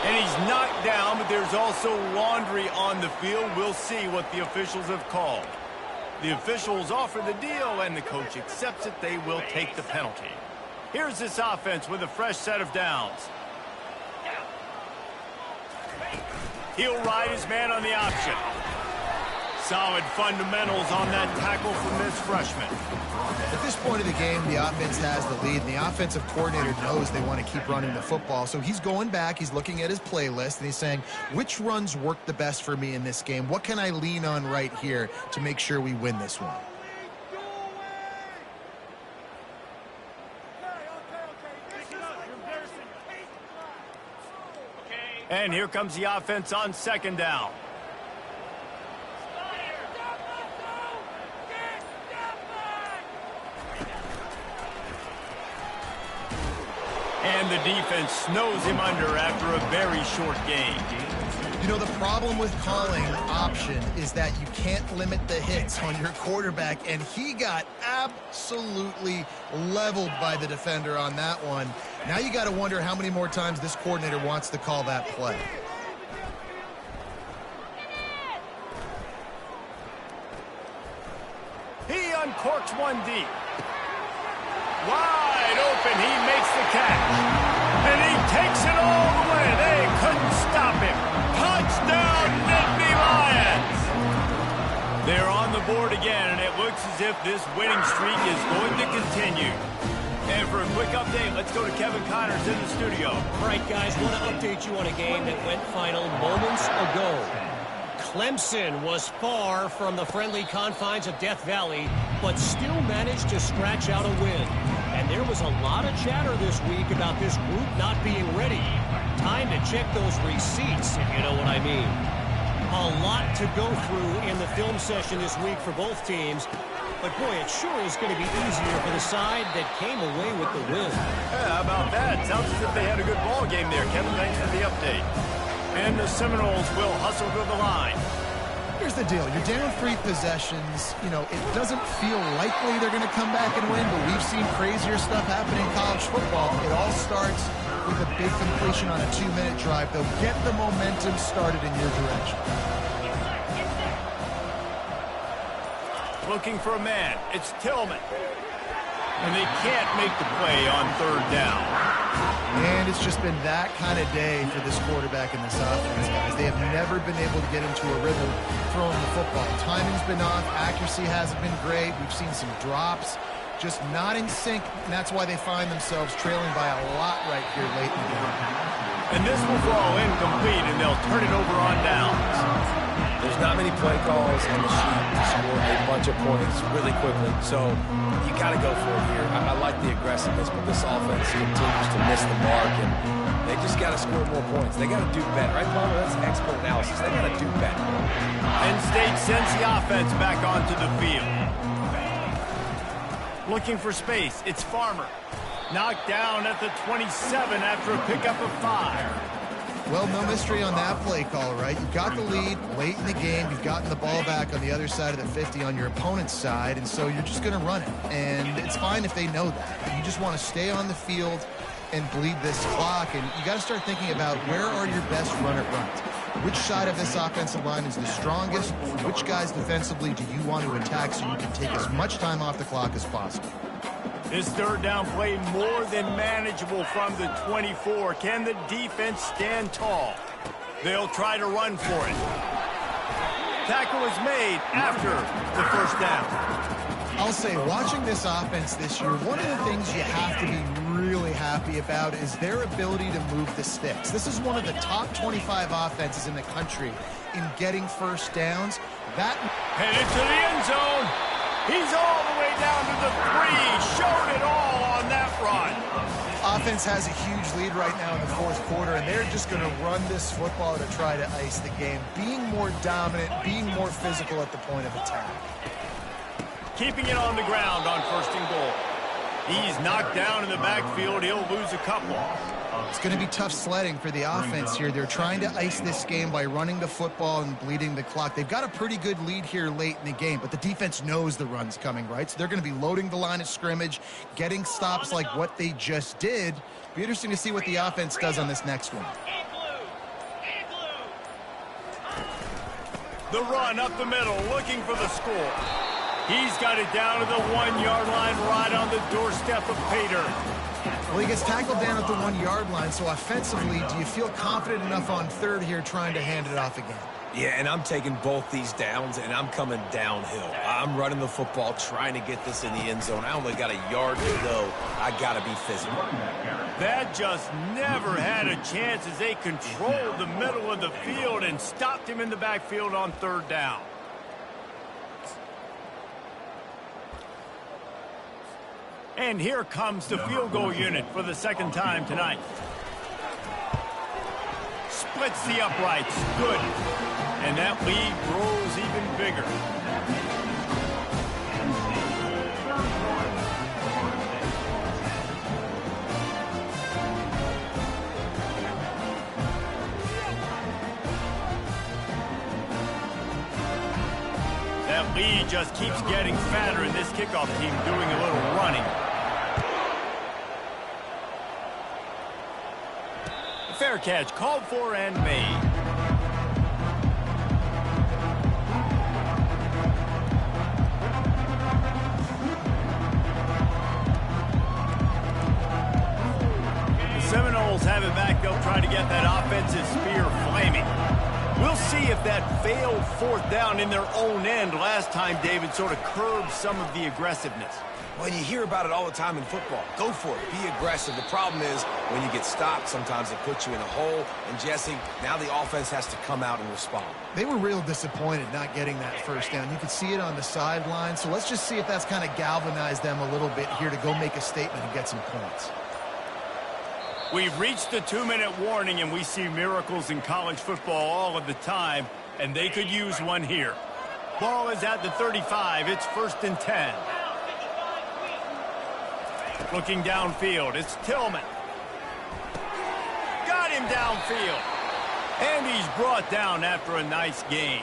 Speaker 1: And he's knocked down, but there's also laundry on the field. We'll see what the officials have called. The officials offer the deal, and the coach accepts it. They will take the penalty. Here's this offense with a fresh set of downs. He'll ride his man on the option. Solid fundamentals on that tackle from this freshman.
Speaker 3: At this point of the game, the offense has the lead, and the offensive coordinator knows they want to keep running the football. So he's going back, he's looking at his playlist, and he's saying, which runs work the best for me in this game? What can I lean on right here to make sure we win this one?
Speaker 1: And here comes the offense on 2nd down. And the defense snows him under after a very short game.
Speaker 3: You know, the problem with calling option is that you can't limit the hits on your quarterback, and he got absolutely leveled by the defender on that one. Now you got to wonder how many more times this coordinator wants to call that play.
Speaker 1: He uncorks one deep. Wide open, he makes the catch. And he takes it all the way. They couldn't stop him. Touchdown, Nittany Lions! They're on the board again, and it looks as if this winning streak is going to continue. And for a quick update, let's go to Kevin Connors in the studio.
Speaker 4: All right, guys, want to update you on a game that went final moments ago. Clemson was far from the friendly confines of Death Valley, but still managed to scratch out a win. And there was a lot of chatter this week about this group not being ready. Time to check those receipts, if you know what I mean. A lot to go through in the film session this week for both teams. But, boy, it sure is going to be easier for the side that came away with the win.
Speaker 1: Yeah, how about that? Sounds as if they had a good ball game there. Kevin, thanks for the update. And the Seminoles will hustle to the line.
Speaker 3: Here's the deal. You're down 3 possessions. You know, it doesn't feel likely they're going to come back and win, but we've seen crazier stuff happen in college football. It all starts with a big completion on a 2-minute drive. They'll get the momentum started in your direction.
Speaker 1: Looking for a man. It's Tillman. And they can't make the play on 3rd down.
Speaker 3: And it's just been that kind of day for this quarterback and this offense, guys. They have never been able to get into a rhythm throwing the football. Timing's been off. Accuracy hasn't been great. We've seen some drops. Just not in sync, and that's why they find themselves trailing by a lot right here late in the game.
Speaker 1: And this will fall incomplete, and they'll turn it over on downs.
Speaker 2: There's not many play calls on the sheet to score a bunch of points really quickly, so you got to go for it here. I like the aggressiveness, but this offense continues to miss the mark, and they just got to score more points. They got to do better, right, Palmer? That's expert analysis. They got to do better.
Speaker 1: Penn State sends the offense back onto the field. Looking for space, it's Farmer. Knocked down at the 27 after a pickup of 5.
Speaker 3: Well, no mystery on that play call, right? You've got the lead late in the game. You've gotten the ball back on the other side of the 50 on your opponent's side, and so you're just going to run it. And it's fine if they know that. You just want to stay on the field and bleed this clock, and you got to start thinking about where are your best runner runs. Which side of this offensive line is the strongest? Which guys defensively do you want to attack so you can take as much time off the clock as possible?
Speaker 1: This 3rd down play more than manageable from the 24. Can the defense stand tall? They'll try to run for it. Tackle is made after the 1st down.
Speaker 3: I'll say, watching this offense this year, one of the things you have to be really happy about is their ability to move the sticks. This is one of the top 25 offenses in the country in getting 1st downs. That
Speaker 1: headed to the end zone. He's all the way down to the 3. Showed it all on that run.
Speaker 3: Offense has a huge lead right now in the 4th quarter, and they're just going to run this football to try to ice the game. Being more dominant, being more physical at the point of attack.
Speaker 1: Keeping it on the ground on 1st and goal. He's knocked down in the backfield. He'll lose a couple.
Speaker 3: It's going to be tough sledding for the offense here. They're trying to ice this game by running the football and bleeding the clock. They've got a pretty good lead here late in the game, but the defense knows the run's coming, right? So they're going to be loading the line of scrimmage, getting stops like what they just did. Be interesting to see what the offense does on this next one.
Speaker 1: The run up the middle, looking for the score. He's got it down to the 1-yard line, right on the doorstep of Pater.
Speaker 3: Well, he gets tackled down at the 1-yard line, so offensively, do you feel confident enough on third here trying to hand it off again?
Speaker 2: Yeah, and I'm taking both these downs, and I'm coming downhill. I'm running the football, trying to get this in the end zone. I only got a yard to go. I got to be physical.
Speaker 1: That just never had a chance as they controlled the middle of the field and stopped him in the backfield on third down. And here comes the field goal unit for the second time tonight. Splits the uprights. Good. And that lead grows even bigger. That lead just keeps getting fatter, and this kickoff team doing a little running. Fair catch called for and made. Seminoles have it back. They'll try to get that offensive spear flaming. We'll see if that failed fourth down in their own end last time, David, sort of curbed some of the aggressiveness.
Speaker 2: Well, you hear about it all the time in football. Go for it. Be aggressive. The problem is when you get stopped, sometimes it puts you in a hole. And, Jesse, now the offense has to come out and respond.
Speaker 3: They were real disappointed not getting that first down. You could see it on the sideline. So let's just see if that's kind of galvanized them a little bit here to go make a statement and get some points.
Speaker 1: We've reached the 2-minute warning, and we see miracles in college football all of the time, and they could use one here. Ball is at the 35. It's 1st and 10. Looking downfield, it's Tillman. Got him downfield. And he's brought down after a nice gain.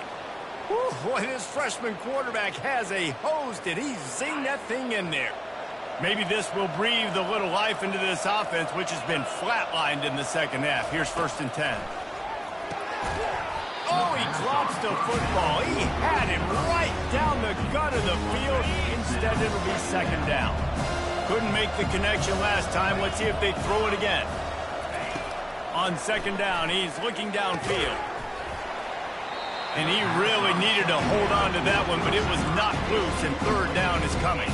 Speaker 1: Whew, boy, this freshman quarterback has a hose. Did he zing that thing in there? Maybe this will breathe a little life into this offense, which has been flatlined in the second half. Here's 1st and 10. Oh, he drops the football. He had him right down the gut of the field. Instead, it'll be 2nd down. Couldn't make the connection last time. Let's see if they throw it again. On 2nd down, he's looking downfield. And he really needed to hold on to that one, but it was knocked loose, and 3rd down is coming.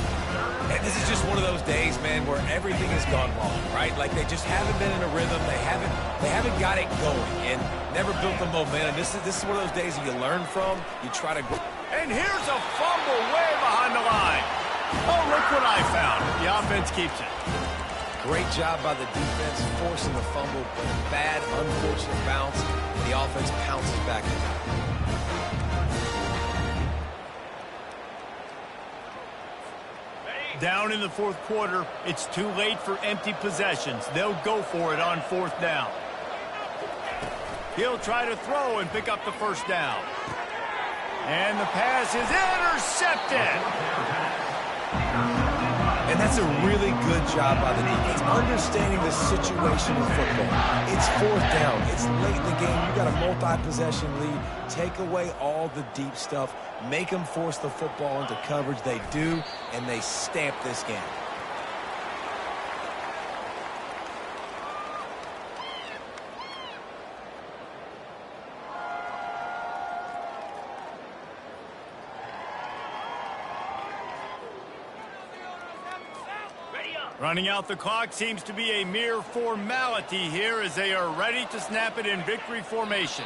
Speaker 2: And this is just one of those days, man, where everything has gone wrong, right? Like they just haven't been in a rhythm. They haven't got it going and never built the momentum. This is one of those days that you learn from. You try to grow.
Speaker 1: And here's a fumble way behind the line. Oh, look what I found. The offense keeps it.
Speaker 2: Great job by the defense, forcing the fumble. Bad, unfortunate bounce. The offense pounces back.
Speaker 1: Down in the 4th quarter, it's too late for empty possessions. They'll go for it on 4th down. He'll try to throw and pick up the 1st down. And the pass is intercepted.
Speaker 2: And that's a really good job by the defense, understanding the situation in football. It's 4th down. It's late in the game. You got a multi-possession lead. Take away all the deep stuff. Make them force the football into coverage. They do, and they stamp this game.
Speaker 1: Running out the clock seems to be a mere formality here as they are ready to snap it in victory formation.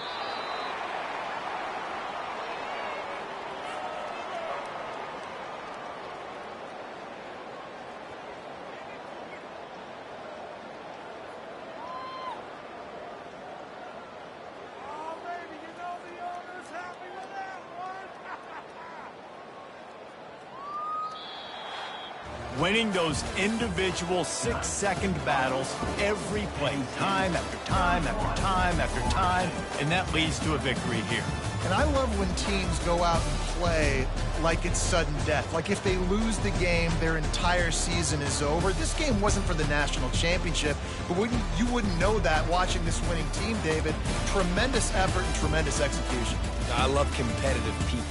Speaker 1: winning those individual 6-second battles every play, time after time after time after time, and that leads to a victory here.
Speaker 3: And I love when teams go out and play like it's sudden death. Like if they lose the game, their entire season is over. This game wasn't for the national championship, but you wouldn't know that watching this winning team, David. Tremendous effort and tremendous execution.
Speaker 2: I love competitive people.